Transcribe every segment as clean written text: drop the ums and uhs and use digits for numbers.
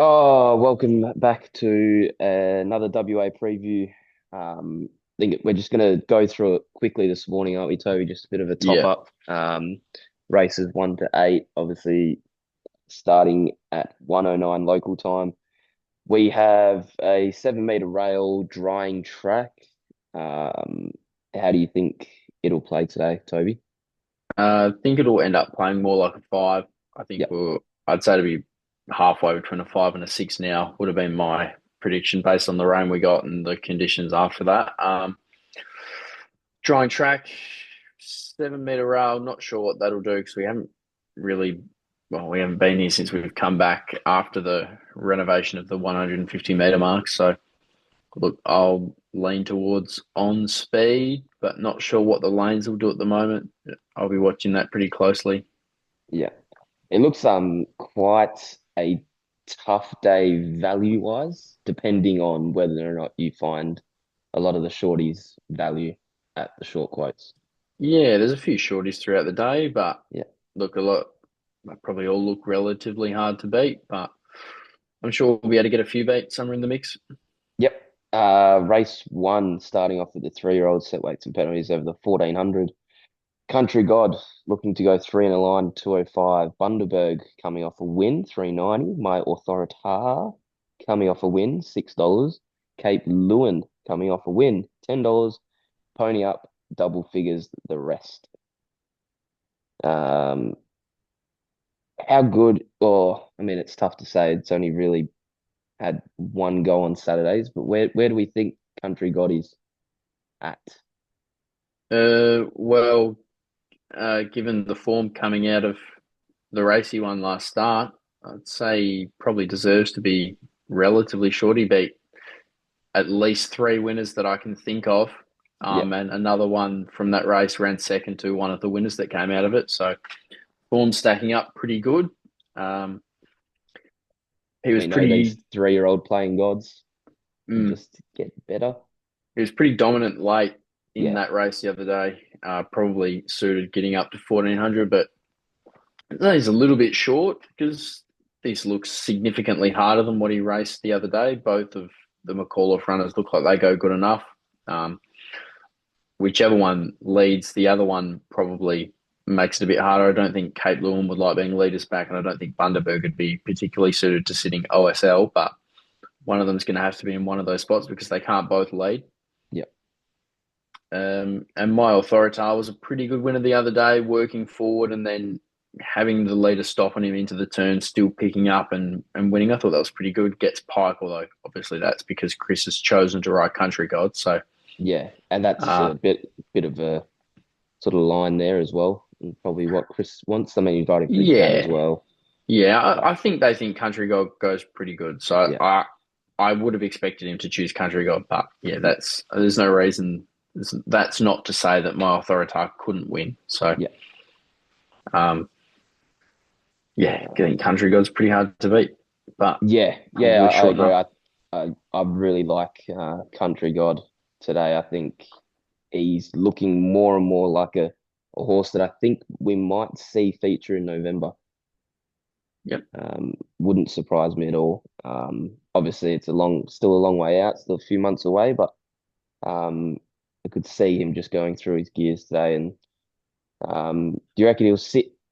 Oh, welcome back to another WA preview. I think we're just going to go through it quickly this morning, aren't we, Toby? Just a bit of a top Yeah. up. Races 1 to 8, obviously starting at 1:09 local time. We have a 7 meter rail drying track. Um, how do you think it'll play today, Toby? I think it'll end up playing more like a five. I think Yep. I'd say to be halfway between a five and a six now would have been my prediction based on the rain we got and the conditions after that. Drying track, 7 meter rail. Not sure what that'll do because we haven't really, well, we haven't been here since we've come back after the renovation of the 150 meter mark. So look, I'll lean towards on speed, but not sure what the lanes will do at the moment. I'll be watching that pretty closely. Yeah. It looks quite a tough day value wise, depending on whether or not you find a lot of the shorties value at the short quotes. Yeah, there's a few shorties throughout the day, but Yeah. look, a lot, they probably all look relatively hard to beat, but I'm sure we'll be able to get a few beat somewhere in the mix. Yep. Race 1 starting off with the 3-year-old set weights and penalties over the 1400. Country God looking to go three in a line, 205. Bundaberg coming off a win, 390. My Authoritar coming off a win, $6. Cape Lewin coming off a win, $10. Pony up, double figures, the rest. Um, how good, or I mean, it's tough to say. It's only really had one go on Saturdays, but where do we think Country God is at? Well, given the form coming out of the race he won last start, I'd say he probably deserves to be relatively short. He beat at least three winners that I can think of. Yeah, And another one from that race ran second to one of the winners that came out of it. So form stacking up pretty good. Um, he was we know these pretty 3-year-old playing gods can mm, just get better. he was pretty dominant late in Yeah, that race the other day. Probably suited getting up to 1400, but he's a little bit short because this looks significantly harder than what he raced the other day. Both of the McAuliffe runners look like they go good enough. Um, Whichever one leads, the other one probably makes it a bit harder. I don't think Cape Lewin would like being leaders back, and I don't think Bundaberg would be particularly suited to sitting OSL, but one of them is going to have to be in one of those spots because they can't both lead. yeah, And my Authoritar was a pretty good winner the other day, working forward and then having the leader stop on him into the turn, still picking up and winning. I thought that was pretty good. Gets Pike, although obviously that's because Chris has chosen to ride Country God. So, yeah. And that's uh, a bit of a sort of line there as well. And probably what Chris wants. I mean, he's voting for his dad as yeah, well. yeah, But I think they think Country God goes pretty good. So yeah, I would have expected him to choose Country God, but yeah, that's there's no reason. That's not to say that my Authoritar couldn't win. So yeah, um, yeah, getting Country God's pretty hard to beat, but yeah. probably I short agree. enough. I really like Country God today. I think he's looking more and more like a horse that I think we might see feature in November. Yep. Wouldn't surprise me at all. Obviously, it's still a long way out, still a few months away, but um, I could see him just going through his gears today. And do you reckon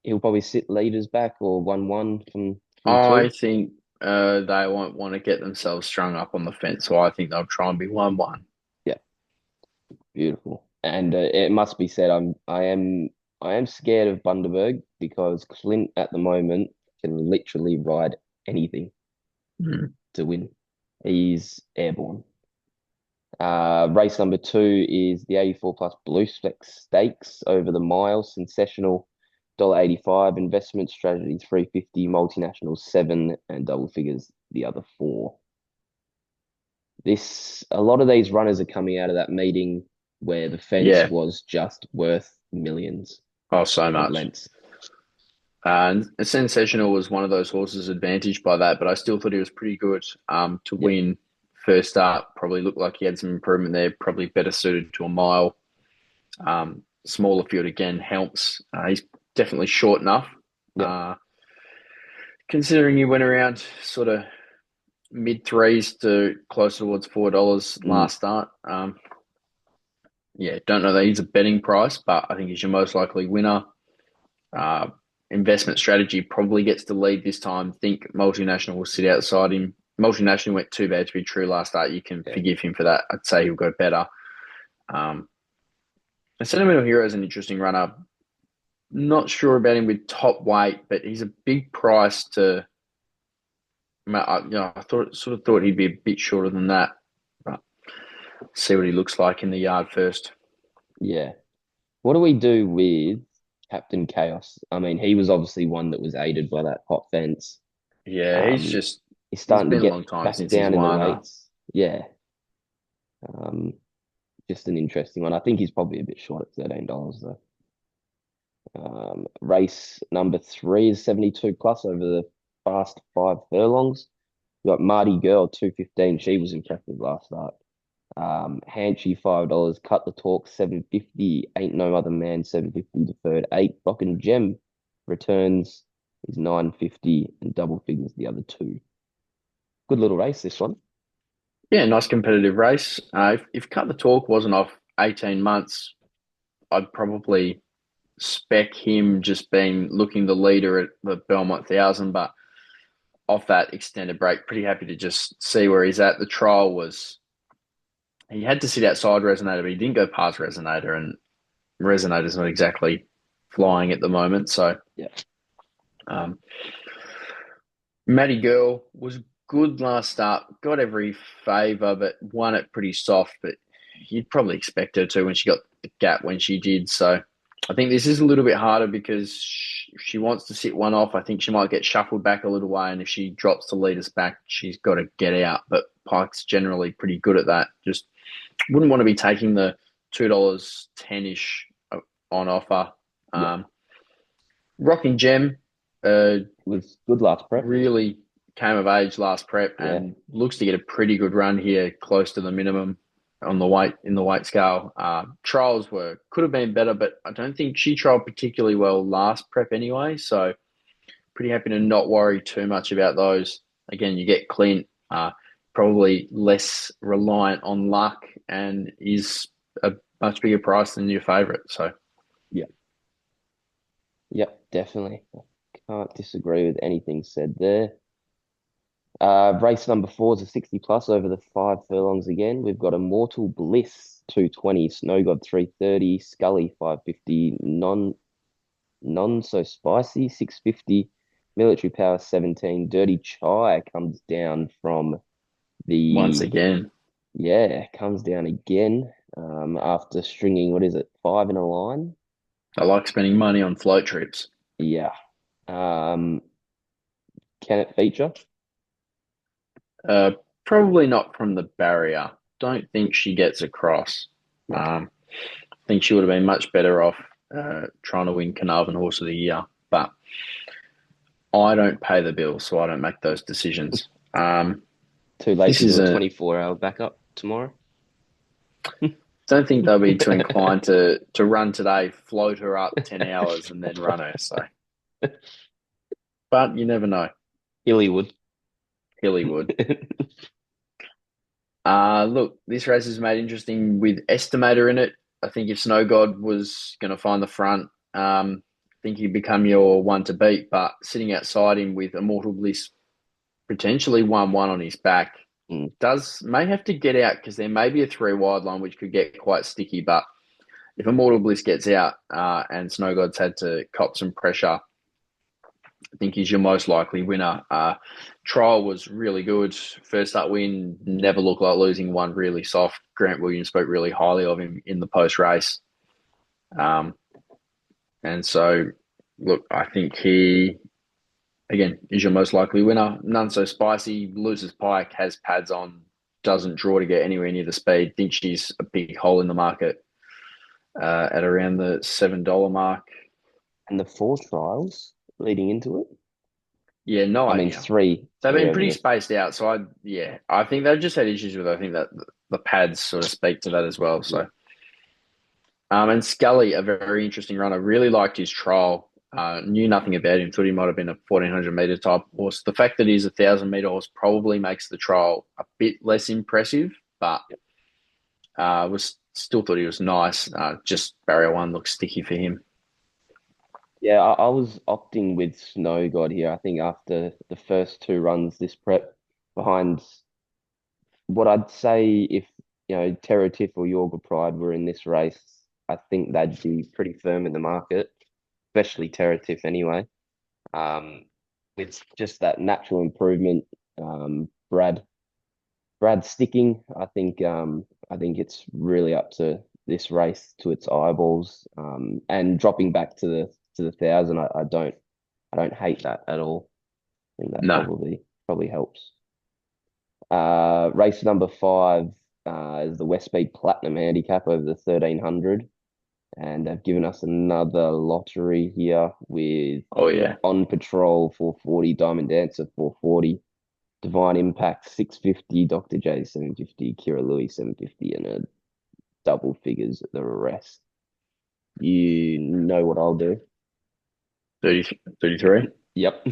He'll probably sit leaders back or 1-1 from I two? think they won't want to get themselves strung up on the fence, so I think they'll try and be 1-1. Yeah, beautiful. And it must be said, I am scared of Bundaberg because Clint at the moment can literally ride anything Mm. to win. He's airborne. Race number 2 is the 84 plus Blue Spec Stakes over the mile, sensational $1.85, investment strategy 350, multinational 7, and double figures the other 4. A lot of these runners are coming out of that meeting where the fence Yeah. was just worth millions Oh, so of much. lengths. And Sensational was one of those horses advantaged by that, but I still thought he was pretty good to Yeah, win first start. Probably looked like he had some improvement there, probably better suited to a mile. Smaller field again helps. He's definitely short enough. yeah, Uh, Considering he went around sort of mid threes to close towards $4 Mm, last start. Yeah, don't know that he's a betting price, but I think he's your most likely winner. Uh, Investment strategy probably gets the lead this time. Think multinational will sit outside him. Multinational went too bad to be true last start. You can yeah, forgive him for that. I'd say he'll go better. Um, and Sentimental Hero is an interesting runner. Not sure about him with top weight, but he's a big price to. I thought he'd be a bit shorter than that. But see what he looks like in the yard first. yeah. What do we do with Captain Chaos? I mean, he was obviously one that was aided by that hot fence. Yeah, Um, he's he's starting to been a long get time back since he's down in the won. weights. Yeah. Um, just an interesting one. I think he's probably a bit short at $13 though. Race number three is 72 plus over the fast 5 furlongs. You got Marty Girl 215. She was impressive last start. Hanchy $5. Cut the Talk 750. Ain't No Other Man 750 deferred 8. Rock and Gem returns is 950 and double figures the other two. Good little race this one. Yeah, nice competitive race. If Cut the Talk wasn't off 18 months, I'd probably spec him just being looking the leader at the Belmont 1000, but off that extended break, pretty happy to just see where he's at. The trial was he had to sit outside Resonator, but he didn't go past Resonator, and Resonator's not exactly flying at the moment. So, Yeah. um, Maddie Girl was good last start, got every favour, but won it pretty soft. But you'd probably expect her to when she got the gap when she did. So I think this is a little bit harder because she wants to sit one off. I think she might get shuffled back a little way, and if she drops to lead us back, she's got to get out. But Pike's generally pretty good at that. Just wouldn't want to be taking the $2 ish on offer. Yeah. Um, Rocking Gem, uh, Was good last prep. really came of age last prep Yeah. and looks to get a pretty good run here, close to the minimum on the weight in the weight scale. Trials were could have been better, but I don't think she trialled particularly well last prep anyway. So pretty happy to not worry too much about those. Again, you get Clint, probably less reliant on luck and is a much bigger price than your favourite. So Yeah. Yep, definitely. Can't disagree with anything said there. Race number four is a 60 plus over the 5 furlongs again. We've got Immortal Bliss 220, Snow God 330, Scully 550, non so spicy 650, Military Power 17, Dirty Chai comes down from once the again, comes down again after stringing what is it, 5 in a line? I like spending money on float trips. Yeah. Um, can it feature? Uh, Probably not from the barrier. Don't think she gets across. No. I think she would have been much better off trying to win Carnarvon Horse of the Year. But I don't pay the bill, so I don't make those decisions. Too late This to do is a a. 24-hour backup tomorrow. Don't think they'll be too inclined to run today, float her up 10 hours, and then run her. So, but you never know. Illywood. Hilly would. Look, this race is made interesting with Estimator in it. I think if Snow God was going to find the front, I think he'd become your one to beat. But sitting outside him with Immortal Bliss potentially 1-1 on his back Mm, may have to get out because there may be a three wide line which could get quite sticky. But if Immortal Bliss gets out and Snow God's had to cop some pressure, I think he's your most likely winner. Trial was really good. First up win, never looked like losing one, really soft. Grant Williams spoke really highly of him in the post race. And so, look, I think he, again, is your most likely winner. None so spicy, loses Pike, has pads on, doesn't draw to get anywhere near the speed. Think she's a big hole in the market at around the $7 mark. and the 4 trials leading into it. Yeah, no I mean, idea. three, They've three been over pretty the. spaced out. So I think they've just had issues with. I think that the pads sort of speak to that as well. Yeah. So, and Scully, a very interesting runner. Really liked his trial. Knew nothing about him. Thought he might have been a 1400 meter type horse. The fact that he's a 1000 meter horse probably makes the trial a bit less impressive, but was still thought he was nice. Just barrier one looks sticky for him. Yeah, I was opting with Snow God here. I think after the first two runs this prep behind what I'd say if Terra Tiff or Yorga Pride were in this race, I think they'd be pretty firm in the market, especially Terra Tiff anyway. Um, with just that natural improvement, Brad sticking, I think it's really up to this race to its eyeballs. And dropping back to the 1,000, I don't hate that at all. I think that No, probably helps. Race number 5 is the Westmead Platinum Handicap over the 1,300, and they've given us another lottery here with oh yeah, On Patrol 440, Diamond Dancer 440, Divine Impact 650, Dr. J 750, Kira Louis 750, and a double figures the rest. You know what I'll do. 30, 33. Yep.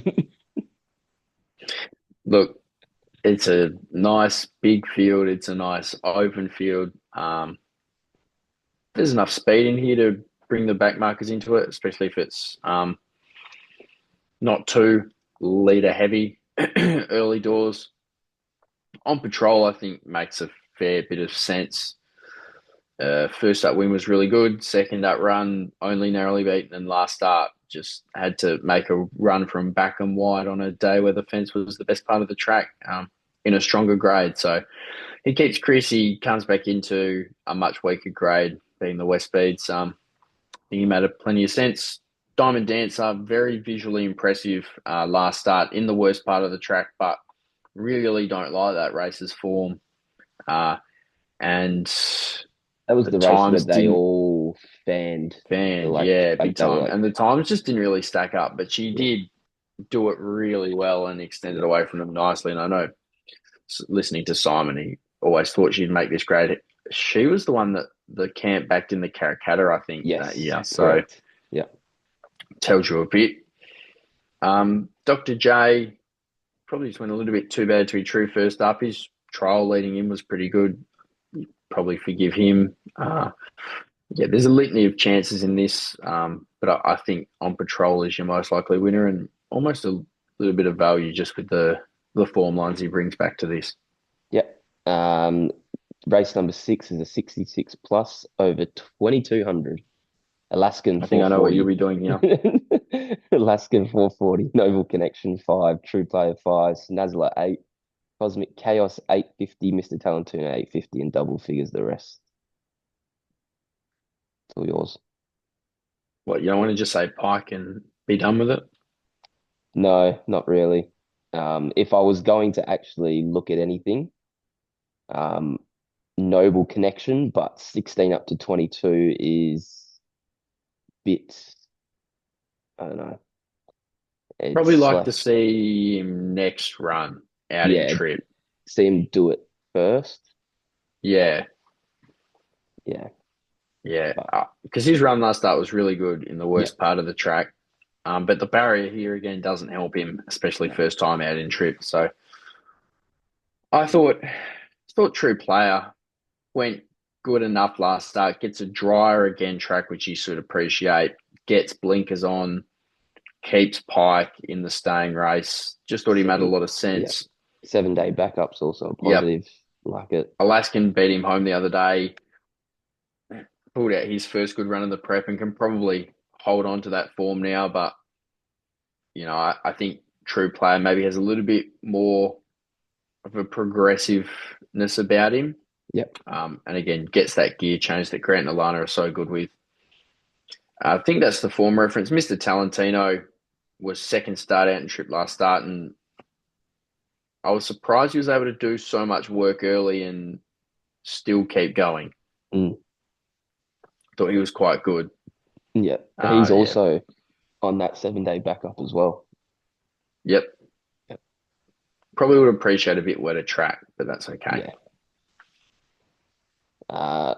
Look, it's a nice big field. It's a nice open field. There's enough speed in here to bring the back markers into it, especially if it's not too leader heavy early doors. On Patrol, I think makes a fair bit of sense. First up win was really good. Second up run only narrowly beaten, and last start just had to make a run from back and wide on a day where the fence was the best part of the track in a stronger grade. So he keeps Chris. He comes back into a much weaker grade, being the West Speeds. I think he made plenty of sense. Diamond Dancer, very visually impressive last start in the worst part of the track, but really don't like that race's form. And That was the the race where times they didn't all fanned. yeah, Like big they were time. like, And the times just didn't really stack up, but she yeah, did do it really well and extended yeah. away from them nicely. And I know listening to Simon, he always thought she'd make this grade. She was the one that the camp backed in the Caracatta, I think, that Yes, year. So correct. Yeah. tells you a bit. Dr. J probably just went a little bit too bad to be true first up. His trial leading in was pretty good. Probably forgive him. Yeah, there's a litany of chances in this, but I think On Patrol is your most likely winner and almost a little bit of value just with the form lines he brings back to this. Yep. Race number 6 is a 66 plus over 2,200. Alaskan I think I know what you'll 440. be doing here. Alaskan 440. Noble Connection 5. True Player 5. Snazzler 8. Cosmic Chaos 850. Mr. Talentuna 850. And double figures the rest. It's all yours. What, you don't want to just say Pike and be done with it? No, not really. If I was going to actually look at anything, um, Noble Connection, but 16 up to 22 is bit, I don't know. Probably It's like like, to see him next run out in yeah, trip. see him do it first. Yeah, Yeah, yeah. but Because his run last start was really good in the yeah, worst part of the track. But the barrier here again doesn't help him, especially no, first time out in trip. So I thought True Player went good enough last start, gets a drier again track, which you should appreciate, gets blinkers on, keeps Pike in the staying race. Just thought he made a seven, lot of yeah, sense. 7 day backups also a Yep. positive. Like it. Alaskan beat him home the other day, pulled out his first good run of the prep and can probably hold on to that form now. But, I think True Player maybe has a little bit more of a progressiveness about him. Yep. And again, gets that gear change that Grant and Alana are so good with. I think that's the form reference. Mr. Talentino was second start out in trip last start, and I was surprised he was able to do so much work early and still keep going. Mm, Thought he was quite good. yeah. He's Yeah. also on that 7 day backup as well. Yep. Yep. Probably would appreciate a bit wetter track, but that's okay. Yeah.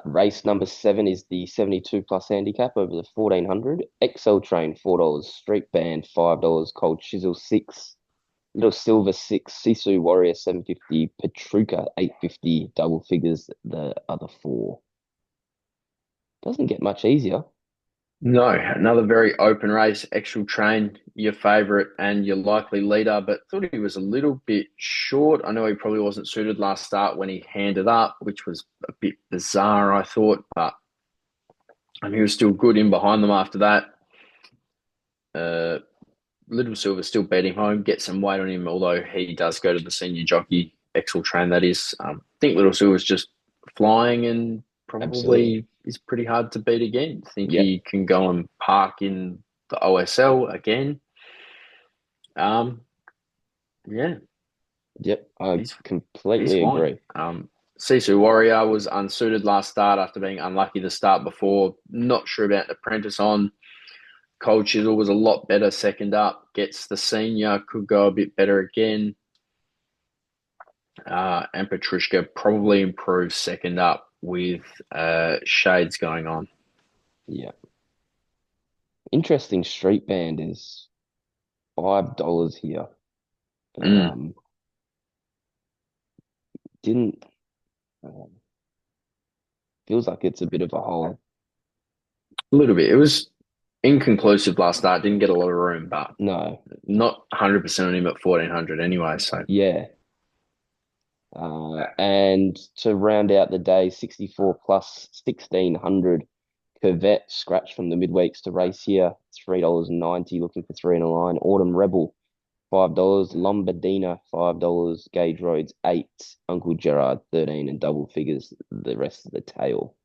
Race number 7 is the 72 plus handicap over the 1400. XL Train $4, Street Band $5, Cold Chisel 6, Little Silver 6, Sisu Warrior 750, Petruka 850, double figures the other four. Doesn't get much easier. No, another very open race. Actual Train, your favourite and your likely leader, but thought he was a little bit short. I know he probably wasn't suited last start when he handed up, which was a bit bizarre, I thought, but he was still good in behind them after that. Uh, Little Silver still bet him home, get some weight on him, although he does go to the senior jockey, Excel Train, that is. I think Little Silver's just flying and Absolutely. probably is pretty hard to beat again. I think Yep. he can go and park in the OSL again. Um, yeah, Yep. I he's he's completely fine. agree. Sisu Warrior was unsuited last start after being unlucky the start before. Not sure about the apprentice on. Cold Chisel was a lot better second up. Gets the senior, could go a bit better again. And Petrushka probably improves second up with shades going on. Yeah. Interesting street band is $5 here. Mm, Um, didn't feels like it's a bit of a hole. a little bit. It was inconclusive last start. Didn't get a lot of room, but No. not 100% on him at 1400 anyway. So Yeah. And to round out the day, 64 plus 1600 Corvette scratch from the midweeks to race here. $3.90, looking for three in a line. Autumn Rebel, $5. Lombardina, $5. Gauge Roads, 8. Uncle Gerard, 13, and double figures the rest of the tail.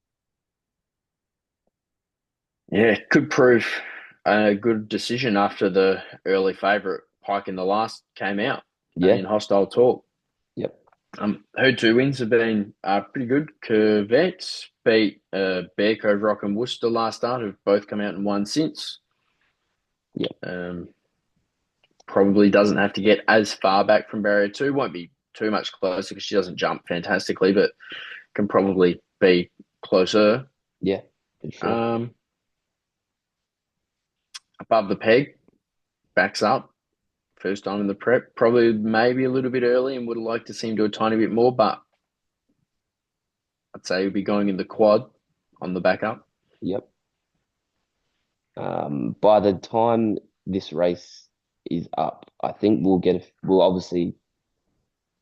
yeah, could prove a good decision after the early favourite Pike in the last came out Yeah. in hostile talk. Yep. Her two wins have been pretty good. Corvette beat Bear Cove Rock and Worcester last start, who've both come out and won since. Yep. Um, Probably doesn't have to get as far back from barrier two. Won't be too much closer because she doesn't jump fantastically, but can probably be closer. Yeah. For sure. Um, Above the peg, backs up. First time in the prep, probably maybe a little bit early and would have liked to see him do a tiny bit more, but I'd say he'll be going in the quad on the backup. Yep. By the time this race is up, I think we'll obviously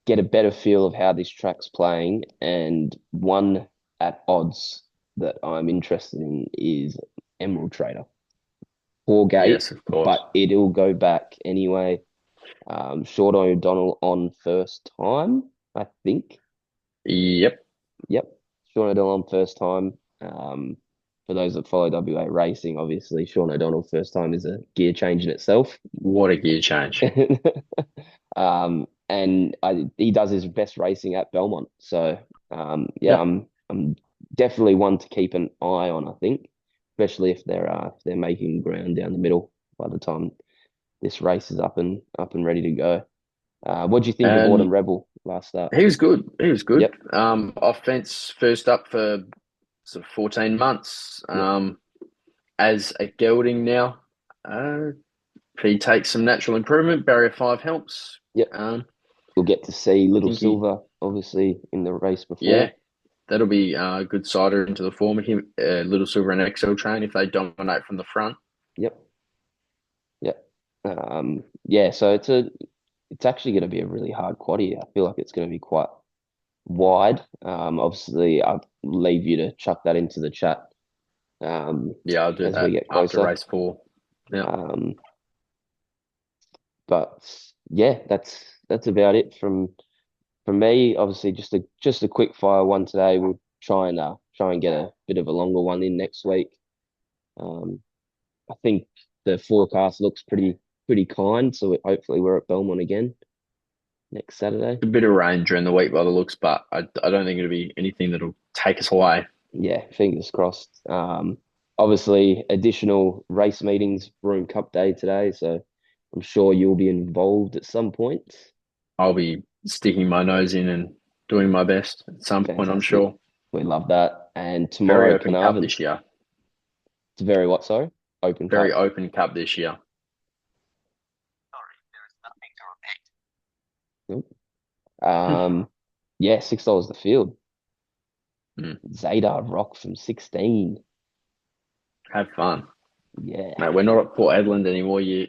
get a better feel of how this track's playing. And one at odds that I'm interested in is Emerald Trader. Poor gate, Yes, of course. but it'll go back anyway. Short O'Donnell on first time, I think. Yep. Yep, Sean O'Donnell on first time. For those that follow WA racing, obviously Sean O'Donnell first time is a gear change in itself. What a gear change. And he does his best racing at Belmont. So yeah, Yep. I'm definitely one to keep an eye on. I think, especially if they're making ground down the middle by the time this race is up and ready to go. What do you think of Autumn And Rebel last start? he was good. He was good. Yep, Offense first up for sort of 14 months. yep, As a gelding now, uh, if he takes some natural improvement, barrier five helps. yep. We'll get to see I Little think he, Silver obviously in the race yeah, before. that'll be a good cider into the form of him, Little Silver and XL Train if they dominate from the front. Yep, yep. Yeah, so it's actually going to be a really hard quaddy. I feel like it's going to be quite wide. Obviously, I'll leave you to chuck that into the chat Yeah, I'll do as we that get after closer. race four. Yeah. Um, but yeah, that's about it from me. Obviously, just a quick fire one today. We'll try and get a bit of a longer one in next week. Um, I think the forecast looks pretty kind, so hopefully we're at Belmont again next Saturday. A bit of rain during the week by the looks, but I don't think it'll be anything that'll take us away. Yeah, fingers crossed. Obviously, additional race meetings, Broome Cup Day today, so I'm sure you'll be involved at some point. I'll be sticking my nose in and doing my best at some point, I'm Fantastic. sure. We love that. And Very tomorrow, open cup Carnarvon. this year. It's very what, sorry? Open Very Cup. open cup this year. Nope. Yeah, $6 the field. Mm, Zadar Rock from 16. have fun. Yeah. Mate, we're not at Port Edland anymore. You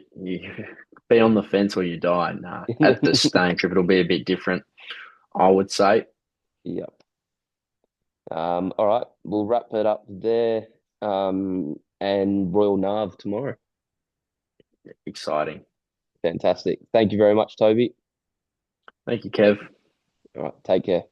be on the fence or you die. Nah, at the staying trip, it'll be a bit different, I would say. Yep. All right, we'll wrap it up there. And Royal Narv tomorrow. Exciting. Fantastic. Thank you very much, Toby. Thank you, Kev. All right, take care.